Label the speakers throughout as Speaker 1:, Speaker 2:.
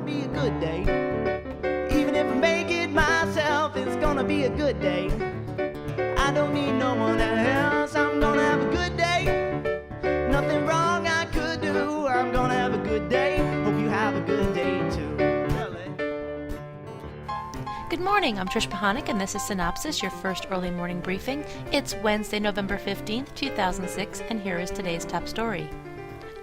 Speaker 1: be a good day. Even if I make it myself, it's gonna be a good day. I don't need no one else, I'm gonna have a good day. Nothing wrong I could do, I'm gonna have a good day. Hope you have a good day too.
Speaker 2: Good morning, I'm Trish Pahanik and this is Cynopsis, your first early morning briefing. It's Wednesday, November 15th, 2006, and here is today's top story.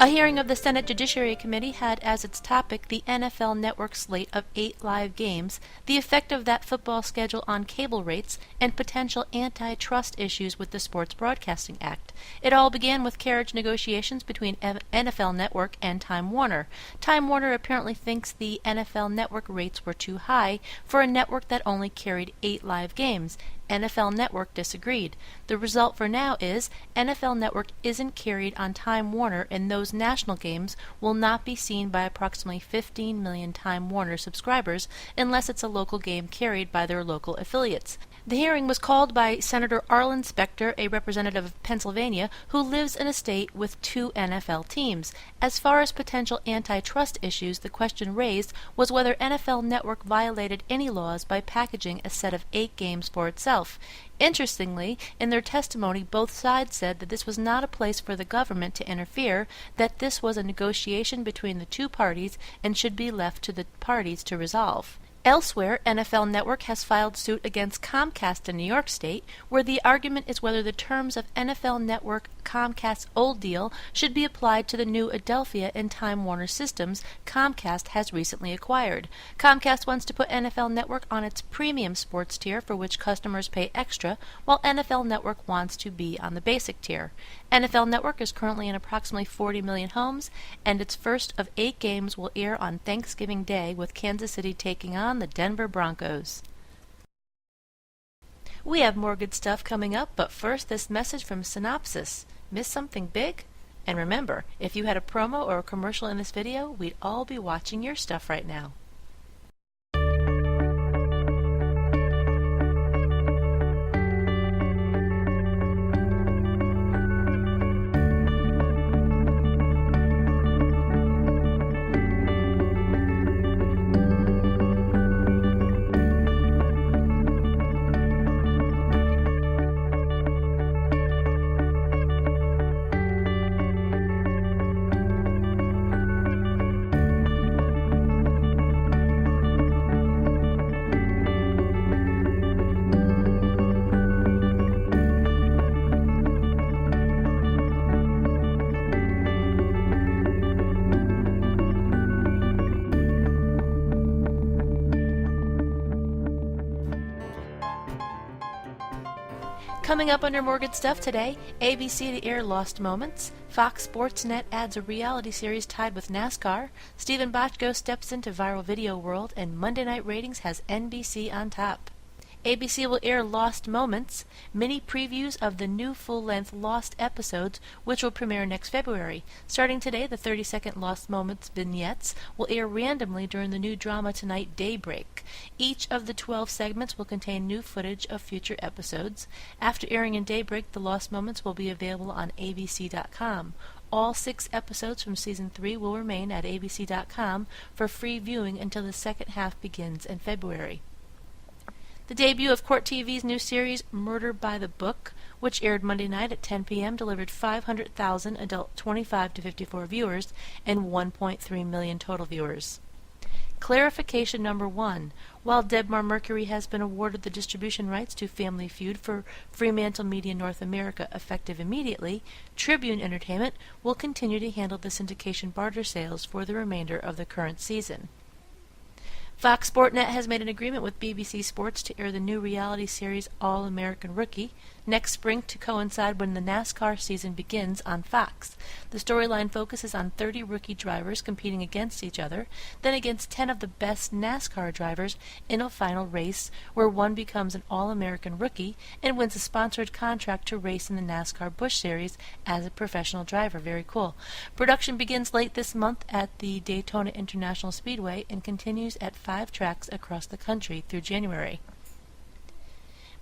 Speaker 2: A hearing of the Senate Judiciary Committee had as its topic the NFL Network slate of 8 live games, the effect of that football schedule on cable rates, and potential antitrust issues with the Sports Broadcasting Act. It all began with carriage negotiations between NFL Network and Time Warner. Time Warner apparently thinks the NFL Network rates were too high for a network that only carried 8 live games. NFL Network disagreed. The result for now is NFL Network isn't carried on Time Warner, and those national games will not be seen by approximately 15 million Time Warner subscribers unless it's a local game carried by their local affiliates. The hearing was called by Senator Arlen Specter, a representative of Pennsylvania who lives in a state with 2 NFL teams. As far as potential antitrust issues, the question raised was whether NFL Network violated any laws by packaging a set of 8 games for itself. Interestingly, in their testimony, both sides said that this was not a place for the government to interfere, that this was a negotiation between the 2 parties and should be left to the parties to resolve. Elsewhere, NFL Network has filed suit against Comcast in New York State, where the argument is whether the terms of NFL Network Comcast's old deal should be applied to the new Adelphia and Time Warner systems Comcast has recently acquired. Comcast wants to put NFL Network on its premium sports tier, for which customers pay extra, while NFL Network wants to be on the basic tier. NFL Network is currently in approximately 40 million homes, and its first of 8 games will air on Thanksgiving Day, with Kansas City taking on the Denver Broncos. We have more good stuff coming up, but first this message from Cynopsis. Miss something big? And remember, if you had a promo or a commercial in this video, we'd all be watching your stuff right now. Coming up under More Good Stuff today, ABC to air Lost Moments, Fox Sports Net adds a reality series tied with NASCAR, Stephen Bochco steps into viral video world, and Monday Night Ratings has NBC on top. ABC will air Lost Moments, mini previews of the new full-length Lost episodes, which will premiere next February. Starting today, the 30-second Lost Moments vignettes will air randomly during the new drama Tonight Daybreak. Each of the 12 segments will contain new footage of future episodes. After airing in Daybreak, the Lost Moments will be available on abc.com. All 6 episodes from Season 3 will remain at abc.com for free viewing until the second half begins in February. The debut of Court TV's new series, Murder by the Book, which aired Monday night at 10 p.m., delivered 500,000 adult 25 to 54 viewers and 1.3 million total viewers. Clarification number 1. While Debmar Mercury has been awarded the distribution rights to Family Feud for Fremantle Media North America effective immediately, Tribune Entertainment will continue to handle the syndication barter sales for the remainder of the current season. Fox Sportsnet has made an agreement with BBC Sports to air the new reality series All-American Rookie next spring to coincide when the NASCAR season begins on Fox. The storyline focuses on 30 rookie drivers competing against each other, then against 10 of the best NASCAR drivers in a final race where one becomes an All-American Rookie and wins a sponsored contract to race in the NASCAR Busch Series as a professional driver. Very cool. Production begins late this month at the Daytona International Speedway and continues at 5 tracks across the country through January.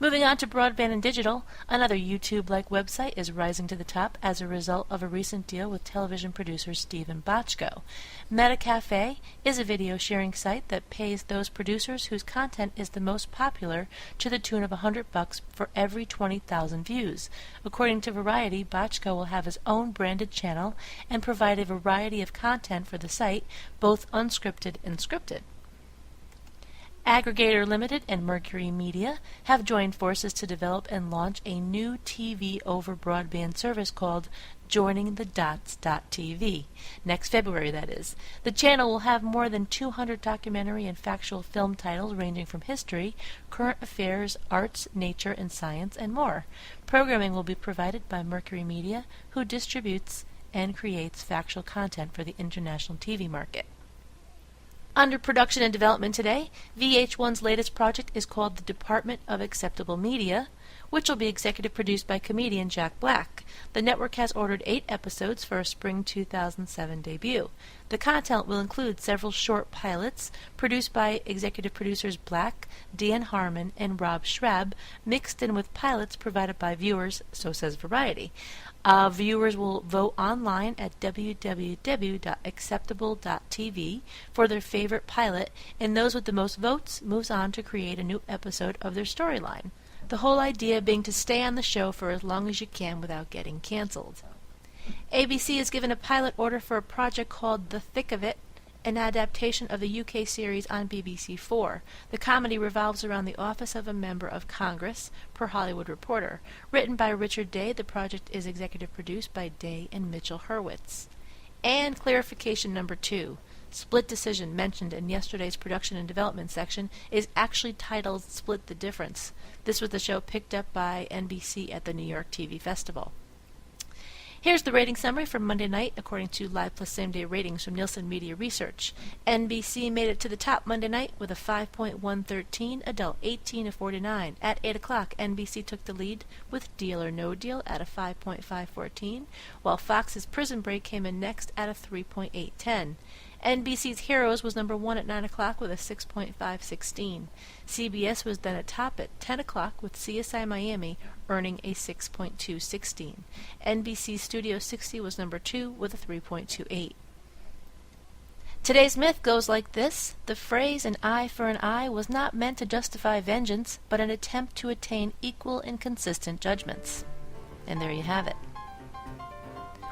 Speaker 2: Moving on to broadband and digital, another YouTube-like website is rising to the top as a result of a recent deal with television producer Stephen Bochco. MetaCafe is a video sharing site that pays those producers whose content is the most popular to the tune of $100 for every 20,000 views. According to Variety, Bochco will have his own branded channel and provide a variety of content for the site, both unscripted and scripted. Aggregator Limited and Mercury Media have joined forces to develop and launch a new TV over broadband service called JoiningTheDots.tv. Next February, that is. The channel will have more than 200 documentary and factual film titles ranging from history, current affairs, arts, nature, and science, and more. Programming will be provided by Mercury Media, who distributes and creates factual content for the international TV market. Under production and development today, VH1's latest project is called The Department of Acceptable Media, which will be executive produced by comedian Jack Black. The network has ordered 8 episodes for a spring 2007 debut. The content will include several short pilots produced by executive producers Black, Dan Harmon, and Rob Schrab, mixed in with pilots provided by viewers, so says Variety. Viewers will vote online at www.acceptable.tv for their favorite pilot, and those with the most votes moves on to create a new episode of their storyline. The whole idea being to stay on the show for as long as you can without getting canceled. ABC is given a pilot order for a project called The Thick of It, an adaptation of the UK series on BBC4. The comedy revolves around the office of a member of Congress, per Hollywood Reporter. Written by Richard Day, the project is executive produced by Day and Mitchell Hurwitz. And clarification number 2. Split Decision, mentioned in yesterday's production and development section, is actually titled Split the Difference. This was the show picked up by NBC at the New York TV Festival. Here's the rating summary for Monday night according to Live Plus Same Day ratings from Nielsen Media Research. NBC made it to the top Monday night with a 5.113, adult 18 to 49. At 8 o'clock, NBC took the lead with Deal or No Deal at a 5.514, while Fox's Prison Break came in next at a 3.810. NBC's Heroes was number 1 at 9 o'clock with a 6.516. CBS was then at top at 10 o'clock with CSI Miami earning a 6.216. NBC's Studio 60 was number 2 with a 3.28. Today's myth goes like this: the phrase an eye for an eye was not meant to justify vengeance, but an attempt to attain equal and consistent judgments. And there you have it.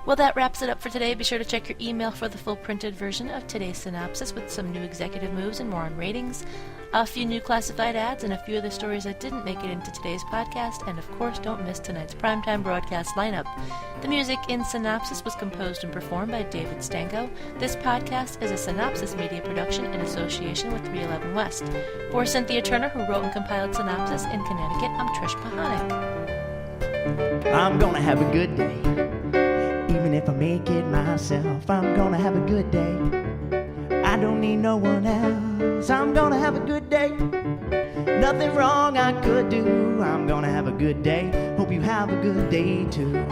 Speaker 2: Well, that wraps it up for today. Be sure to check your email for the full printed version of today's synopsis with some new executive moves and more on ratings, a few new classified ads, and a few other stories that didn't make it into today's podcast. And of course, don't miss tonight's primetime broadcast lineup. The music in Synopsis was composed and performed by David Stango. This podcast is a Synopsis media production in association with 311 West. For Cynthia Turner, who wrote and compiled Synopsis in Connecticut, I'm Trish Pahanik.
Speaker 1: I'm gonna have a good day. Even if I make it myself, I'm gonna have a good day. I don't need no one else. I'm gonna have a good day. Nothing wrong I could do. I'm gonna have a good day. Hope you have a good day too.